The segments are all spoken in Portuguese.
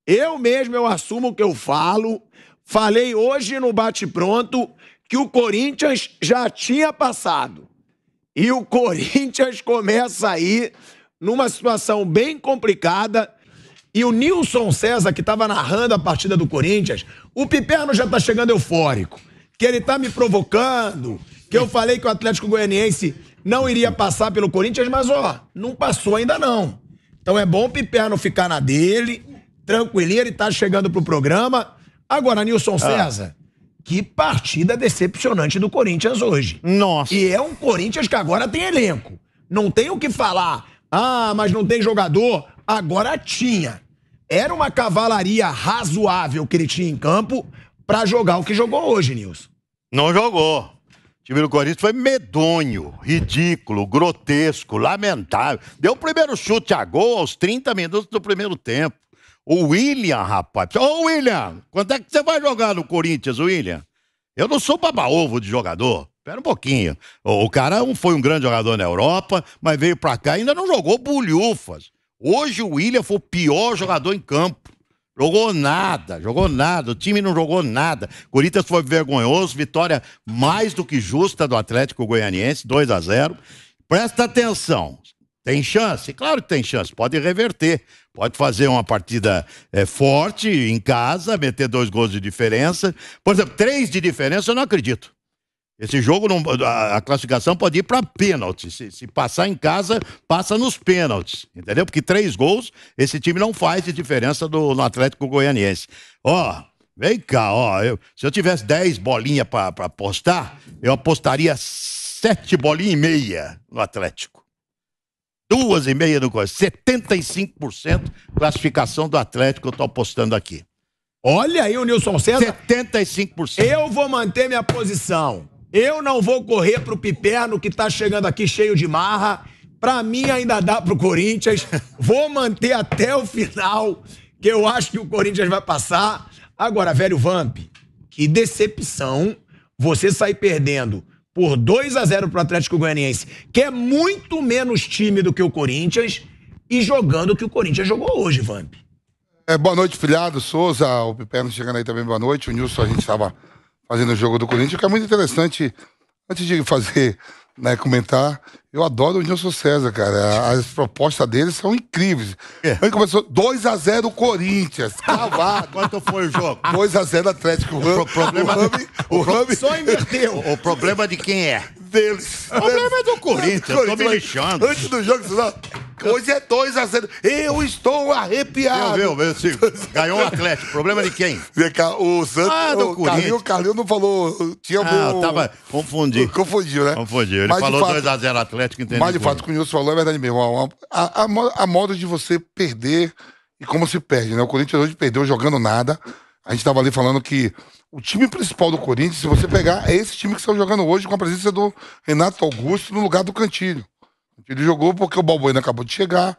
Eu mesmo, eu assumo o que eu falo. Falei hoje no bate-pronto que o Corinthians já tinha passado. E o Corinthians começa aí numa situação bem complicada. E o Nilson César, que estava narrando a partida do Corinthians, o Piperno já tá chegando eufórico. Que ele tá me provocando, que eu falei que o Atlético Goianiense não iria passar pelo Corinthians, mas não passou ainda não. Então é bom o Piperno ficar na dele, tranquilinho, ele tá chegando pro programa. Agora, Nilson César, que partida decepcionante do Corinthians hoje. Nossa. E é um Corinthians que agora tem elenco. Não tem o que falar. Ah, mas não tem jogador. Agora tinha. Era uma cavalaria razoável que ele tinha em campo pra jogar o que jogou hoje, Nilson. Não jogou. O time do Corinthians foi medonho, ridículo, grotesco, lamentável. Deu o primeiro chute a gol aos 30 minutos do primeiro tempo. O William, rapaz. Ô, William, quando é que você vai jogar no Corinthians, William? Eu não sou baba-ovo de jogador. Espera um pouquinho. O cara foi um grande jogador na Europa, mas veio pra cá e ainda não jogou bulhufas. Hoje o William foi o pior jogador em campo. Jogou nada. O time não jogou nada. Corinthians foi vergonhoso, vitória mais do que justa do Atlético Goianiense, 2-0. Presta atenção. Tem chance? Claro que tem chance. Pode reverter. Pode fazer uma partida forte em casa, meter 2 gols de diferença. Por exemplo, 3 de diferença eu não acredito. Esse jogo, a classificação pode ir para pênalti. Se passar em casa, passa nos pênaltis. Entendeu? Porque 3 gols, esse time não faz de diferença no Atlético Goianiense. Vem cá, se eu tivesse 10 bolinhas para apostar, eu apostaria 7 bolinhas e meia no Atlético. 2,5 no Corinthians. 75% classificação do Atlético, eu tô apostando aqui. Olha aí o Nilson César. 75%. Eu vou manter minha posição. Eu não vou correr pro Piperno, que tá chegando aqui cheio de marra. Pra mim ainda dá pro Corinthians. Vou manter até o final, que eu acho que o Corinthians vai passar. Agora, velho Vamp, que decepção você sair perdendo por 2-0 pro Atlético Goianiense, que é muito menos time do que o Corinthians, e jogando o que o Corinthians jogou hoje, Vamp. Boa noite, filhado, Souza, o Piperno chegando aí também, boa noite. O Nilson, a gente estava fazendo o jogo do Corinthians, o que é muito interessante, antes de fazer, comentar, eu adoro o Nilson César, cara. As propostas dele são incríveis. Ele começou 2-0 Corinthians, cavado. Quanto foi o jogo? 2-0 Atlético. O Rami só inverteu. O problema de quem é? Deles. O problema é do Corinthians, eu tô me lixando. Antes do jogo, hoje é 2-0. Eu estou arrepiado. Ganhou o Atlético. Problema de quem? O Santos, o Carlinhos não falou. Tava confundindo. Confundiu, né? Confundiu. Ele falou 2-0 Atlético, entendeu? Mas de fato, o que o Nilson falou é verdade mesmo. A modo de você perder e como se perde, né? O Corinthians hoje perdeu jogando nada. A gente tava ali falando que o time principal do Corinthians, se você pegar, é esse time que está jogando hoje com a presença do Renato Augusto no lugar do Cantilho. Ele jogou porque o Balbuena acabou de chegar,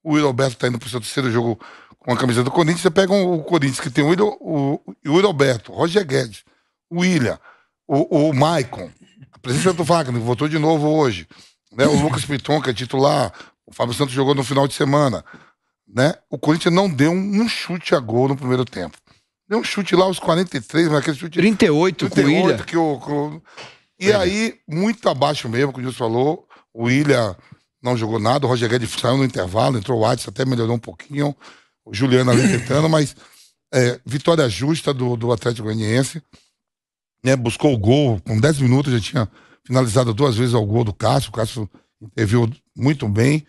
o Will Alberto está indo para o seu terceiro jogo com a camisa do Corinthians. Você pega o Corinthians que tem o Will Alberto, Roger Guedes, o William, o Maicon, a presença do Wagner, que voltou de novo hoje, né? O Lucas Piton, que é titular, o Fábio Santos jogou no final de semana, né? O Corinthians não deu um chute a gol no primeiro tempo. Deu um chute lá aos 43, mas aquele chute... 38 com o William. E aí, muito abaixo mesmo, como o Nilson falou, o William não jogou nada, o Roger Guedes saiu no intervalo, entrou o Watson, até melhorou um pouquinho, o Juliano ali tentando, mas vitória justa do Atlético Goianiense, né? Buscou o gol, com 10 minutos já tinha finalizado 2 vezes ao gol do Cássio, o Cássio interviu muito bem,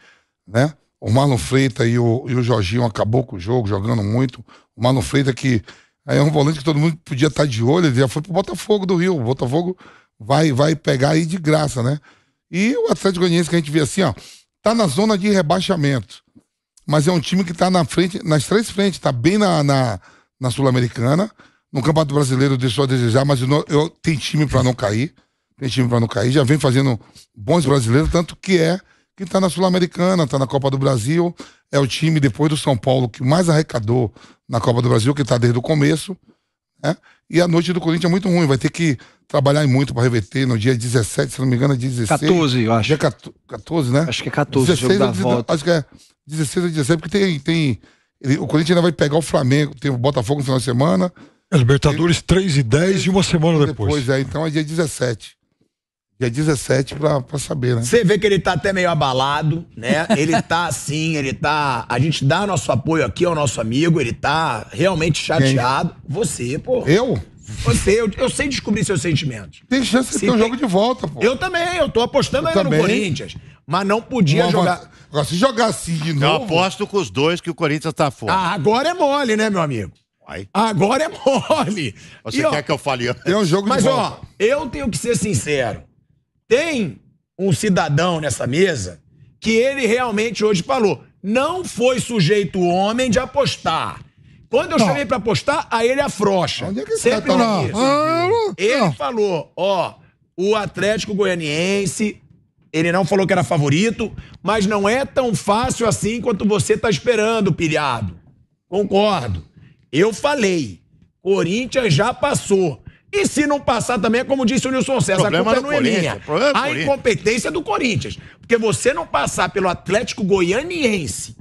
né? O Marlon Freitas e o Jorginho acabou com o jogo, jogando muito. O Marlon Freitas que é um volante que todo mundo podia estar de olho, ele já foi pro Botafogo do Rio. O Botafogo vai pegar aí de graça, né? E o Atlético Goianiense que a gente vê assim, tá na zona de rebaixamento. Mas é um time que tá na frente, nas 3 frentes, tá bem na Sul-Americana. No Campeonato Brasileiro deixou a desejar, mas tem time para não cair. Já vem fazendo bons brasileiros, tanto que tá na Sul-Americana, tá na Copa do Brasil. É o time, depois do São Paulo, que mais arrecadou na Copa do Brasil, que tá desde o começo, né? E a noite do Corinthians é muito ruim, vai ter que trabalhar muito para reverter no dia 17, se não me engano, é 16. 14, eu acho. Dia 14, né? Acho que é 14, 16, o jogo da volta. Acho que é 16 ou 17, porque tem O Corinthians ainda vai pegar o Flamengo, tem o Botafogo no final de semana. Libertadores 3-10 e uma semana depois. Então é dia 17. Dia 17 pra saber, né? Você vê que ele tá até meio abalado, né? Ele tá assim, a gente dá nosso apoio aqui ao nosso amigo, ele tá realmente chateado. Quem? Você, pô. Eu? Você, eu sei descobrir seus sentimentos. Tem chance de ter um jogo de volta, pô. Eu também, eu tô apostando ainda no Corinthians. Mas não podia jogar. Agora, se jogar assim de novo. Eu aposto com os dois que o Corinthians tá fora. Ah, agora é mole, né, meu amigo? Vai. Agora é mole. Você quer que eu fale antes? Tem um jogo de volta. Mas, ó, eu tenho que ser sincero. Tem um cidadão nessa mesa que ele realmente hoje falou, não foi sujeito homem de apostar. Quando eu chamei pra apostar, aí ele afrouxa. Onde é que sempre tá? Ele falou, ó, o Atlético Goianiense, ele não falou que era favorito, mas não é tão fácil assim quanto você tá esperando, pilhado. Concordo. Eu falei, Corinthians já passou. E se não passar também, é como disse o Nilson César, a culpa não é minha. A incompetência é do Corinthians. Porque você não passar pelo Atlético Goianiense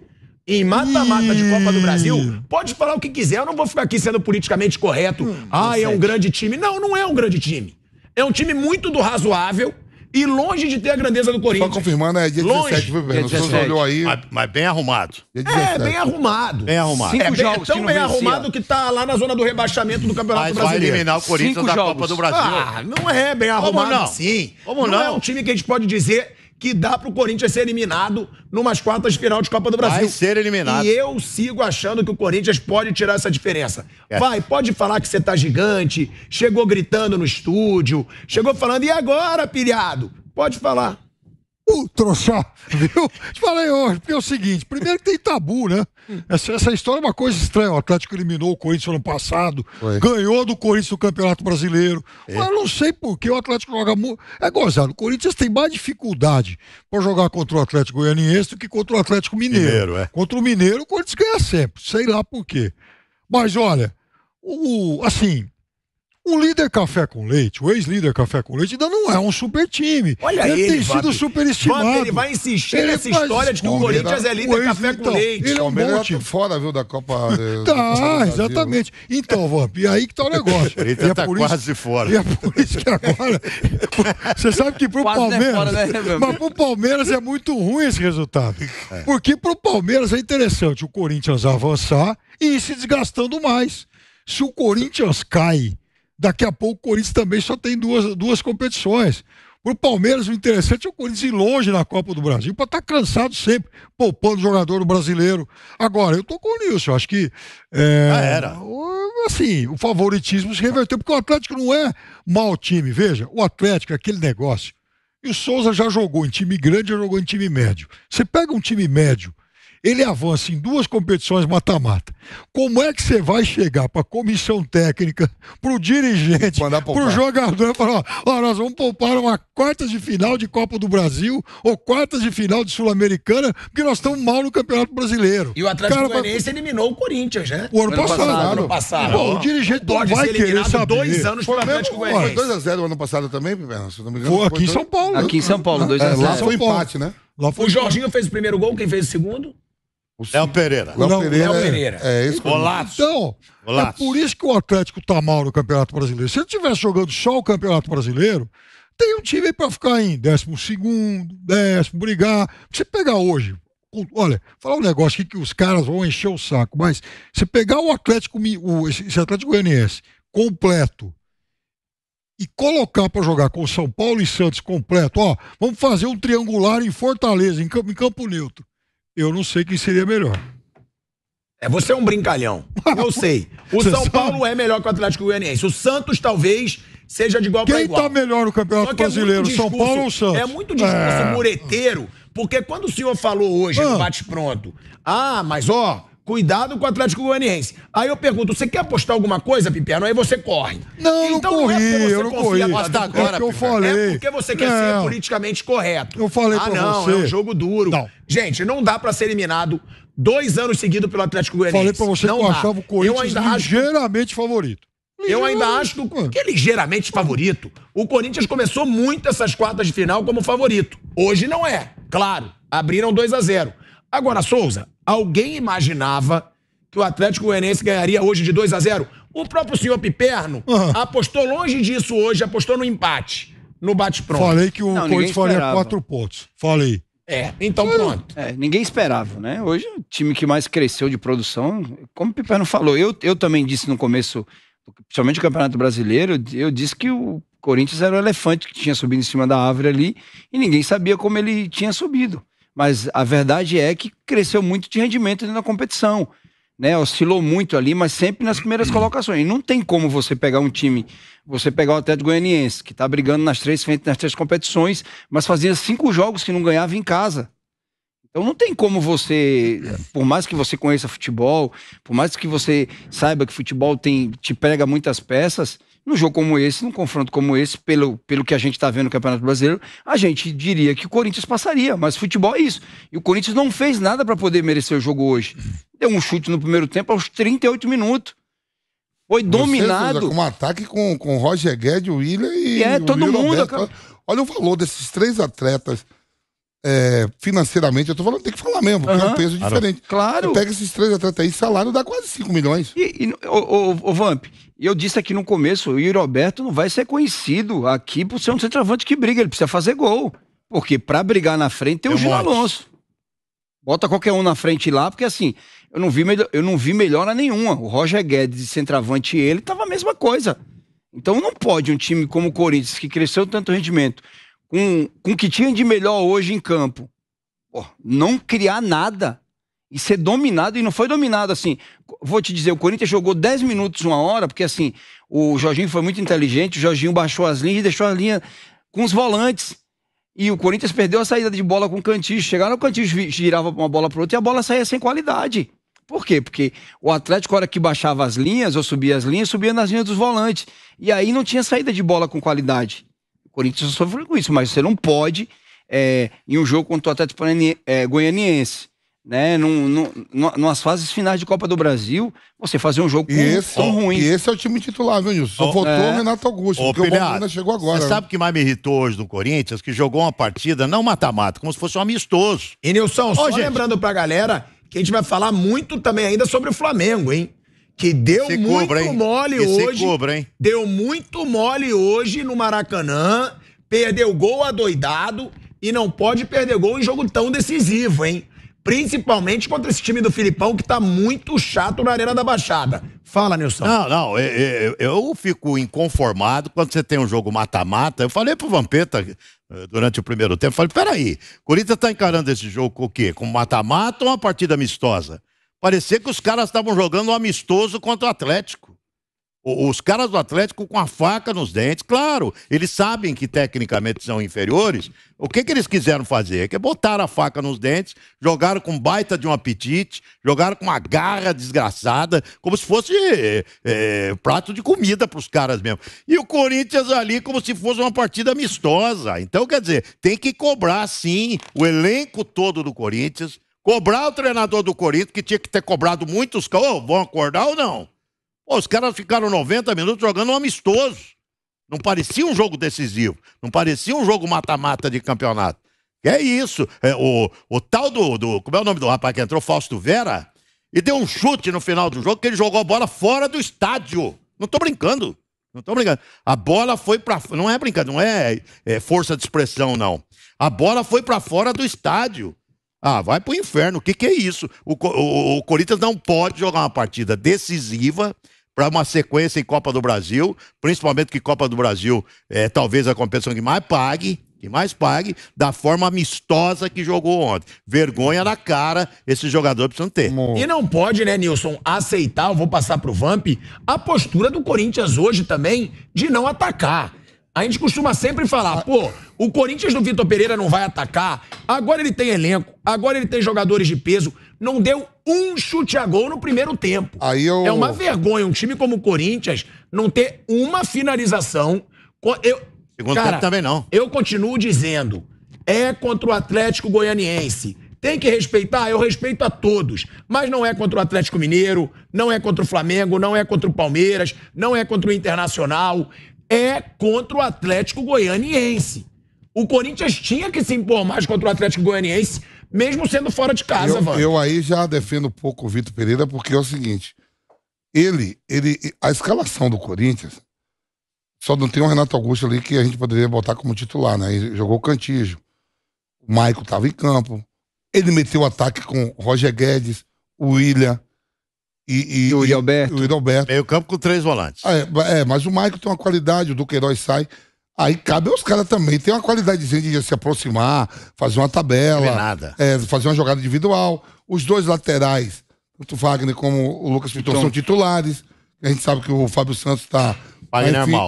em mata-mata de Copa do Brasil, pode falar o que quiser, eu não vou ficar aqui sendo politicamente correto. É um grande time. Não, não é um grande time. É um time muito do razoável e longe de ter a grandeza do Corinthians. Só confirmando, é dia 17, viu, Bernardo? Você olhou aí. Mas bem arrumado. Bem arrumado. Bem arrumado. É tão bem arrumado que tá lá na zona do rebaixamento do Campeonato Brasileiro. Vai eliminar o Corinthians da Copa do Brasil. Não é bem arrumado assim. Não é um time que a gente pode dizer que dá pro Corinthians ser eliminado numas quartas de final de Copa do Brasil. Vai ser eliminado. E eu sigo achando que o Corinthians pode tirar essa diferença. Pode falar que você tá gigante, chegou gritando no estúdio, chegou falando, e agora, pilhado? Pode falar. Trouxa, viu? Te falei hoje, porque é o seguinte, primeiro que tem tabu, né? Essa história é uma coisa estranha. O Atlético eliminou o Corinthians no ano passado, ganhou do Corinthians no Campeonato Brasileiro. Mas eu não sei por que o Atlético joga muito. É gozado, o Corinthians tem mais dificuldade para jogar contra o Atlético Goianiense do que contra o Atlético Mineiro. Contra o Mineiro, o Corinthians ganha sempre, sei lá por quê. Mas olha, o líder Café com Leite, o ex-líder Café com Leite, ainda não é um super time. Olha ele tem sido superestimado. Ele vai insistir nessa história de que o Corinthians é líder Café com Leite. Ele é um bom time. Fora, viu, da Copa. Exatamente. Então, Vamp, e aí que tá o negócio. Ele tá quase fora. E é por isso que agora. Você sabe que pro Palmeiras. Fora, né, mas pro Palmeiras é muito ruim esse resultado. Porque pro Palmeiras é interessante o Corinthians avançar e ir se desgastando mais. Se o Corinthians cai, daqui a pouco o Corinthians também só tem duas competições. Pro Palmeiras, o interessante é o Corinthians ir longe na Copa do Brasil, para estar cansado sempre, poupando o jogador brasileiro. Agora, eu tô com o Nilson, eu acho que o favoritismo se reverteu, porque o Atlético não é mau time. Veja, o Atlético é aquele negócio. E o Souza já jogou em time grande, já jogou em time médio. Você pega um time médio, ele avança em 2 competições mata-mata. Como é que você vai chegar para a comissão técnica, para o dirigente, para o jogador, e falar, nós vamos poupar uma quartas de final de Copa do Brasil ou quartas de final de Sul-Americana, porque nós estamos mal no Campeonato Brasileiro. E o Atlético Goianiense eliminou o Corinthians, né? O ano passado. Bom, o dirigente não vai querer saber. 2 anos pelo Atlético Goianiense. Foi 2-0 o ano passado também, se não me engano. Foi aqui em São Paulo. Aqui em São Paulo, 2-0. Lá foi empate, né? O Jorginho fez o primeiro gol, quem fez o segundo? Léo Pereira. Léo Pereira. Golaço. Então, é por isso que o Atlético tá mal no Campeonato Brasileiro. Se ele estivesse jogando só o Campeonato Brasileiro, tem um time aí pra ficar em 12º, 10º, brigar. Você pegar hoje, olha, falar um negócio aqui que os caras vão encher o saco, mas você pegar o Atlético, esse Atlético Goianiense completo e colocar pra jogar com São Paulo e Santos completo, vamos fazer um triangular em Fortaleza, em campo neutro. Eu não sei quem seria melhor. Você é um brincalhão. Eu sei. O São Paulo é melhor que o Atlético Goianiense. O Santos talvez seja de igual para igual. Quem tá melhor no Campeonato Brasileiro, São Paulo ou Santos? É muito discurso mureteiro, porque quando o senhor falou hoje no bate-pronto, mas cuidado com o Atlético Goianiense. Aí eu pergunto, você quer apostar alguma coisa, Piperno? Aí você corre. Não, então, eu não corri. Agora, eu falei. É porque você quer ser politicamente correto. Eu falei pra você. É um jogo duro. Não. Gente, não dá pra ser eliminado 2 anos seguidos pelo Atlético Goianiense. Falei pra você que eu achava o Corinthians ligeiramente favorito. Eu ainda acho que é ligeiramente favorito. O Corinthians começou muito essas quartas de final como favorito. Hoje não é. Claro, abriram 2-0. Agora, Souza, alguém imaginava que o Atlético Goianiense ganharia hoje de 2-0? O próprio senhor Piperno apostou longe disso hoje, apostou no empate, no bate-pronto. Falei que o Corinthians faria 4 pontos. Falei. Então pronto. Ninguém esperava, né? Hoje o time que mais cresceu de produção, como o Piperno falou, eu também disse no começo, principalmente o Campeonato Brasileiro, eu disse que o Corinthians era o elefante que tinha subido em cima da árvore ali e ninguém sabia como ele tinha subido. Mas a verdade é que cresceu muito de rendimento na competição, né? Oscilou muito ali, mas sempre nas primeiras colocações. E não tem como você pegar um time, você pegar o Atlético Goianiense, que tá brigando nas três competições, mas fazia 5 jogos que não ganhava em casa. Então não tem como você, por mais que você conheça futebol, por mais que você saiba que futebol te prega muitas peças, num jogo como esse, num confronto como esse, pelo que a gente está vendo no Campeonato Brasileiro, a gente diria que o Corinthians passaria, mas futebol é isso. E o Corinthians não fez nada para poder merecer o jogo hoje. Deu um chute no primeiro tempo aos 38 minutos. Foi dominado. Com um ataque com Roger Guedes, o William e todo Will mundo. Roberto. Olha o valor desses 3 atletas. Financeiramente, eu tô falando, tem que falar mesmo, porque é um peso diferente. Claro. Você pega esses 3 atletas aí, salário dá quase 5 milhões. O Vamp, eu disse aqui no começo, o Yuri Alberto não vai ser conhecido aqui por ser um centroavante que briga, ele precisa fazer gol. Porque pra brigar na frente tem o Gil Alonso. Bota qualquer um na frente lá, porque assim, eu não vi melhora nenhuma. O Roger Guedes de centroavante e ele tava a mesma coisa. Então não pode um time como o Corinthians, que cresceu tanto rendimento, com o que tinha de melhor hoje em campo, não criar nada e ser dominado, e não foi dominado assim. Vou te dizer, o Corinthians jogou 10 minutos, 1 hora, porque assim, o Jorginho foi muito inteligente, o Jorginho baixou as linhas e deixou a linha com os volantes. E o Corinthians perdeu a saída de bola com o Cantillo. Chegaram, o Cantillo girava uma bola para outra e a bola saía sem qualidade. Por quê? Porque o Atlético, na hora que baixava as linhas, ou subia as linhas, subia nas linhas dos volantes. E aí não tinha saída de bola com qualidade. O Corinthians sofreu com isso, mas você não pode, em um jogo contra o Atlético Goianiense, né, nas fases finais de Copa do Brasil, você fazer um jogo tão ruim. E esse é o time titular, viu, Nilson? Só faltou o Renato Augusto, porque o Palmeiras chegou agora. Você sabe o que mais me irritou hoje no Corinthians? Que jogou uma partida, não mata-mata, como se fosse um amistoso. E Nilson, só lembrando pra galera que a gente vai falar muito também ainda sobre o Flamengo, hein? Que deu muito mole hoje. Deu muito mole hoje no Maracanã, perdeu gol adoidado e não pode perder gol em jogo tão decisivo, hein? Principalmente contra esse time do Filipão, que tá muito chato na Arena da Baixada. Fala, Nilson. Não, eu fico inconformado quando você tem um jogo mata-mata. Eu falei pro Vampeta durante o primeiro tempo, falei, peraí, o Corinthians tá encarando esse jogo com o quê? Com mata-mata ou uma partida amistosa? Parecia que os caras estavam jogando um amistoso contra o Atlético. Os caras do Atlético com a faca nos dentes. Claro, eles sabem que tecnicamente são inferiores. O que eles quiseram fazer? É que botaram a faca nos dentes, jogaram com baita de um apetite, jogaram com uma garra desgraçada, como se fosse prato de comida para os caras mesmo. E o Corinthians ali como se fosse uma partida amistosa. Então, quer dizer, tem que cobrar sim o elenco todo do Corinthians, cobrar o treinador do Corinthians, que tinha que ter cobrado muitos caras. Vão acordar ou não? Os caras ficaram 90 minutos jogando um amistoso. Não parecia um jogo decisivo. Não parecia um jogo mata-mata de campeonato. Que é isso. O tal do... Como é o nome do rapaz que entrou? Fausto Vera. E deu um chute no final do jogo que ele jogou a bola fora do estádio. Não tô brincando. A bola foi pra... Não é brincando, não é força de expressão, não. A bola foi pra fora do estádio. Vai pro inferno. O que é isso? O Corinthians não pode jogar uma partida decisiva para uma sequência em Copa do Brasil, principalmente que Copa do Brasil é talvez a competição que mais pague, da forma amistosa que jogou ontem. Vergonha na cara, esse jogador precisa ter. E não pode, né, Nilson, aceitar, eu vou passar pro Vamp, a postura do Corinthians hoje também de não atacar. A gente costuma sempre falar, o Corinthians do Vitor Pereira não vai atacar, agora ele tem elenco, agora ele tem jogadores de peso, não deu um chute a gol no primeiro tempo. É uma vergonha um time como o Corinthians não ter uma finalização. Segundo tempo também não. Eu continuo dizendo, contra o Atlético Goianiense. Tem que respeitar, eu respeito a todos, mas não é contra o Atlético Mineiro, não é contra o Flamengo, não é contra o Palmeiras, não é contra o Internacional, é contra o Atlético Goianiense. O Corinthians tinha que se impor mais contra o Atlético Goianiense mesmo sendo fora de casa, eu aí já defendo um pouco o Vitor Pereira, porque é o seguinte, a escalação do Corinthians, só não tem o Renato Augusto ali que a gente poderia botar como titular, né? Ele jogou o Cantígio, o Maicon tava em campo, ele meteu o ataque com o Roger Guedes, o William e o Yuri Alberto. Meio campo com 3 volantes. Mas o Maicon tem uma qualidade, o Duqueiroz sai. Aí cabe aos caras também. Tem uma qualidade de se aproximar, fazer uma tabela, fazer uma jogada individual. Os 2 laterais, tanto o Wagner como o Lucas Piton, são titulares. A gente sabe que o Fábio Santos está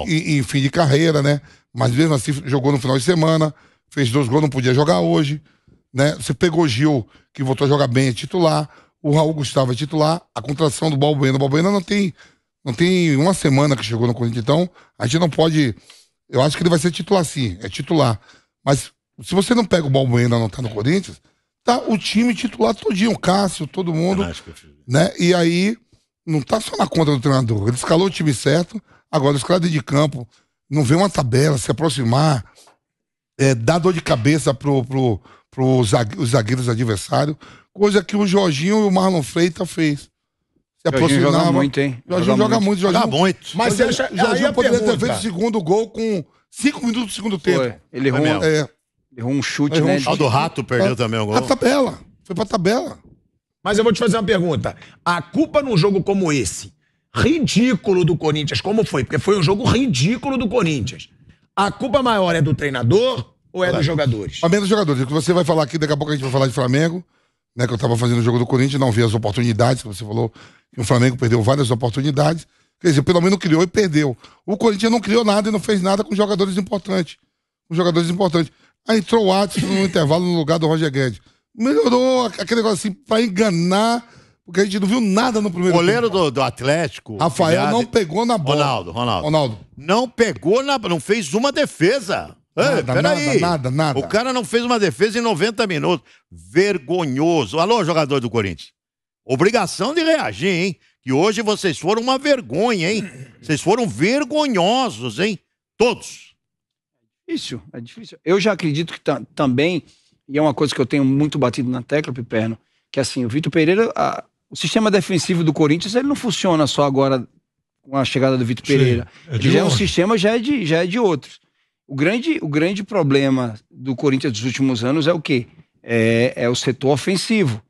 em fim de carreira, né? Mas mesmo assim jogou no final de semana, fez 2 gols, não podia jogar hoje, né? Você pegou o Gil, que voltou a jogar bem, é titular. O Raul Gustavo é titular. A contratação do Balbuena. O Balbuena não tem uma semana que chegou no Corinthians, então a gente não pode... Eu acho que ele vai ser titular sim, é titular. Mas se você não pega o Balbuena, não tá no Corinthians, tá o time titular todinho, o Cássio, todo mundo, né? E aí não tá só na conta do treinador. Ele escalou o time certo, agora os caras de campo não vê uma tabela, se aproximar, dar dor de cabeça os zagueiros adversários, coisa que o Jorginho e o Marlon Freitas fez. Se aproximava. Joga muito, hein? Jorginho joga muito. Joga muito. Mas você acha... Jorginho poderia ter feito o segundo gol com 5 minutos do segundo tempo. Ele errou um chute, né? O do Rato perdeu também o gol. A tabela. Foi pra tabela. Mas eu vou te fazer uma pergunta. A culpa num jogo como esse, ridículo do Corinthians, como foi? Porque foi um jogo ridículo do Corinthians. A culpa maior é do treinador ou é dos jogadores? A menos dos jogadores. O que você vai falar aqui, daqui a pouco a gente vai falar de Flamengo, né? Que eu tava fazendo o jogo do Corinthians, não vi as oportunidades, que você falou que o Flamengo perdeu várias oportunidades. Quer dizer, pelo menos criou e perdeu. O Corinthians não criou nada e não fez nada com jogadores importantes. Aí entrou o Watson no intervalo no lugar do Roger Guedes. Melhorou aquele negócio assim pra enganar, porque a gente não viu nada no primeiro tempo. O goleiro do Atlético... Rafael não pegou na bola. Ronaldo. Não pegou não fez uma defesa. Nada. O cara não fez uma defesa em 90 minutos. Vergonhoso. Alô, jogador do Corinthians. Obrigação de reagir, hein? Que hoje vocês foram uma vergonha, hein? Vocês foram vergonhosos, hein? Todos. É difícil. Eu já acredito que também, e é uma coisa que eu tenho muito batido na tecla, Piperno, que assim, o Vitor Pereira, o sistema defensivo do Corinthians, ele não funciona só agora com a chegada do Vitor Pereira. Ele já é um sistema, já é de outros. O grande problema do Corinthians dos últimos anos é o quê? É o setor ofensivo.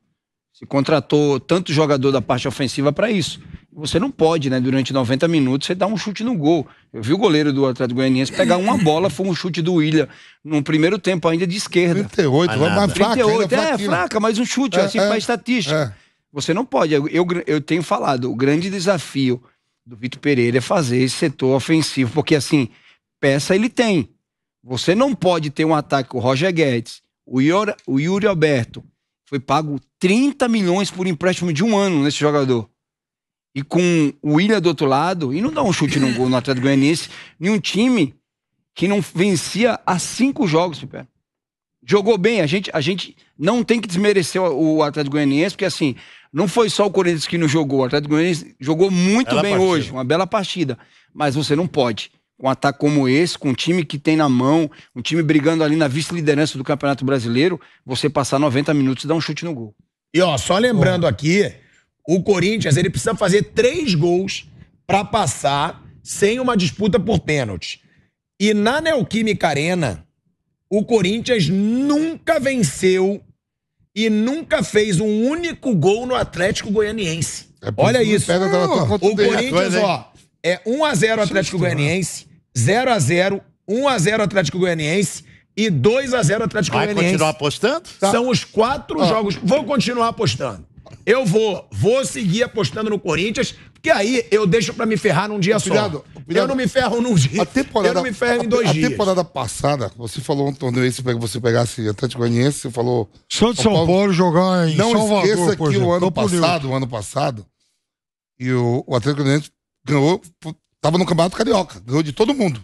Se contratou tanto jogador da parte ofensiva para isso. Você não pode, né? Durante 90 minutos você dar um chute no gol. Eu vi o goleiro do Atlético Goianiense pegar uma bola, foi um chute do William, no primeiro tempo ainda de esquerda. 38, mais fraca. 38, fraca, mas um chute, assim, para estatística. Você não pode. Eu tenho falado, o grande desafio do Vitor Pereira é fazer esse setor ofensivo, porque assim, peça ele tem. Você não pode ter um ataque com o Roger Guedes, o Yuri Alberto, foi pago 30 milhões por empréstimo de 1 ano nesse jogador. E com o William do outro lado, e não dá um chute no gol no Atlético Goianiense, em um time que não vencia há 5 jogos, Piper. Jogou bem, a gente não tem que desmerecer o Atlético Goianiense, porque assim, não foi só o Corinthians que não jogou, o Atlético Goianiense jogou muito bem hoje, uma bela partida, mas você não pode, com um ataque como esse, com um time que tem na mão, um time brigando ali na vice-liderança do Campeonato Brasileiro, você passar 90 minutos e dar um chute no gol. E ó, só lembrando aqui, o Corinthians, ele precisa fazer 3 gols pra passar sem uma disputa por pênalti. E na Neoquímica Arena, o Corinthians nunca venceu e nunca fez um único gol no Atlético Goianiense. Olha isso. O Corinthians, ó, é 1-0 Atlético Goianiense, 0-0, 1-0 Atlético Goianiense e 2-0 Atlético Goianiense. Vai continuar apostando? São os 4 jogos. Vou continuar apostando. Eu vou seguir apostando no Corinthians, porque aí eu deixo pra me ferrar num dia só. Eu não me ferro num dia. Eu não me ferro em 2 dias. A temporada passada, você falou um torneio aí, se você pegasse Atlético Goianiense, você falou... Santos São Paulo jogar em Salvador, não esqueça que o ano passado, e o Atlético Goianiense ganhou, tava no Campeonato Carioca, ganhou de todo mundo.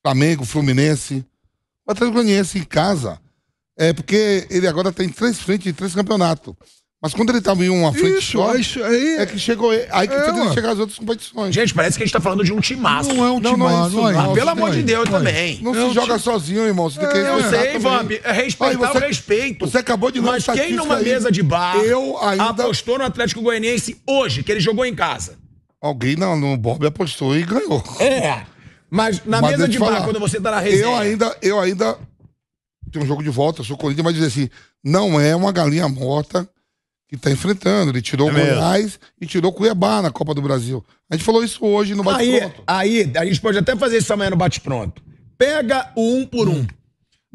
Flamengo, Fluminense. O Atlético Goianiense em casa, porque ele agora tem 3 frentes de 3 campeonatos. Mas quando ele tava em uma frente só, isso aí. é que chegou aí que fez ele chegar às outras competições. Gente, parece que a gente tá falando de um timaço. Não é um timaço, não é Ah, isso. pelo amor de Deus não é também. Não se joga sozinho, irmão. Você tem que Eu respeitar sei, também. Vamp. Respeitar Aí o respeito. Você acabou de dar Mas quem estatística numa aí. mesa de bar Eu ainda... apostou no Atlético Goianiense hoje, que ele jogou em casa? Alguém no Bob apostou e ganhou. É. Mas na Mas mesa deixa de eu bar, falar, quando você tá na resenha... Eu ainda tenho um jogo de volta, sou Corinthians, mas dizer assim, não é uma galinha morta que tá enfrentando. Ele tirou o Goiás e tirou o Cuiabá na Copa do Brasil. A gente falou isso hoje no Bate-Pronto. Aí, a gente pode até fazer isso amanhã no Bate-Pronto. Pega o 1 por 1.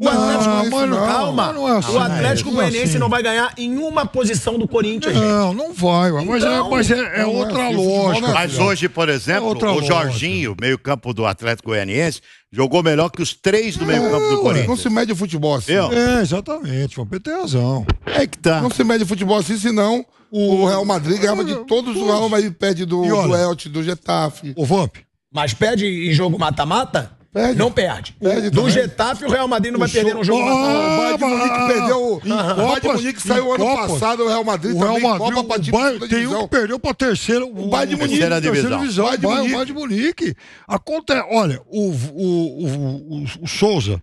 O Atlético Calma. não é assim, o Atlético não é Goianiense assim. não vai ganhar em uma posição do Corinthians, gente. Não vai, mas é não é outra assim, lógica. futebol não é Mas hoje, por exemplo, outra o lógica. Jorginho, meio-campo do Atlético Goianiense, jogou melhor que os 3 do meio-campo do Não Corinthians. se mede futebol assim. Eu? Exatamente, o Vampeta tem razão. É que tá. Não se mede futebol assim, senão o Real Madrid ganhava de todos os Real Madrid, perde do Elche, do Getafe. Ô, Vamp, Mas perde em jogo mata-mata? Perde. Não perde. Perde Do também. Getafe, o Real Madrid não vai perder no jogo O mata-mata. Bayern de Munique perdeu. O Bayern de Copas, Munique saiu em ano Copas, passado, o Real Madrid o Real também, Madrid, Copa pra o time da Bayern, tem um divisão. que perdeu pra terceira. O Bayern de Munique, terceira divisão. O Bayern de Munique. Acontece, olha, o Souza,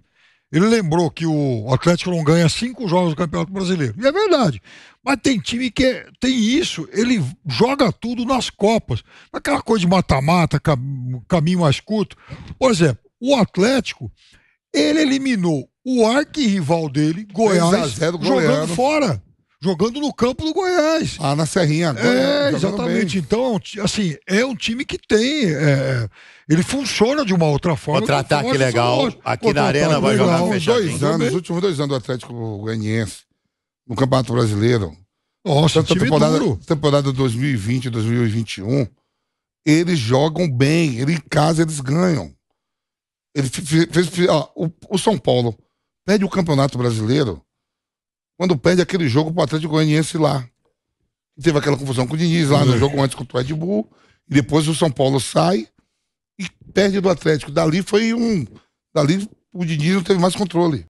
ele lembrou que o Atlético não ganha 5 jogos do Campeonato Brasileiro. E é verdade. Mas tem time que tem isso, ele joga tudo nas Copas. Aquela coisa de mata-mata, caminho mais curto. Por exemplo, o Atlético, ele eliminou o arquirrival dele, Goiás, 3-0 jogando Goiano. fora. Jogando no campo do Goiás. Ah, na Serrinha agora. Exatamente. Então, assim, é um time que tem. Ele funciona de uma outra forma. Contra-ataque legal. Aqui na Arena vai jogar fechadinho. Os últimos 2 anos do Atlético Goianiense no Campeonato Brasileiro, Nossa, tanto a time duro. temporada 2020 e 2021, eles jogam bem. Em casa eles ganham. Ele fez, o São Paulo perde o Campeonato Brasileiro quando perde aquele jogo pro Atlético Goianiense lá. Teve aquela confusão com o Diniz lá no jogo antes contra o Red Bull. E depois o São Paulo sai e perde do Atlético. Dali o Diniz não teve mais controle.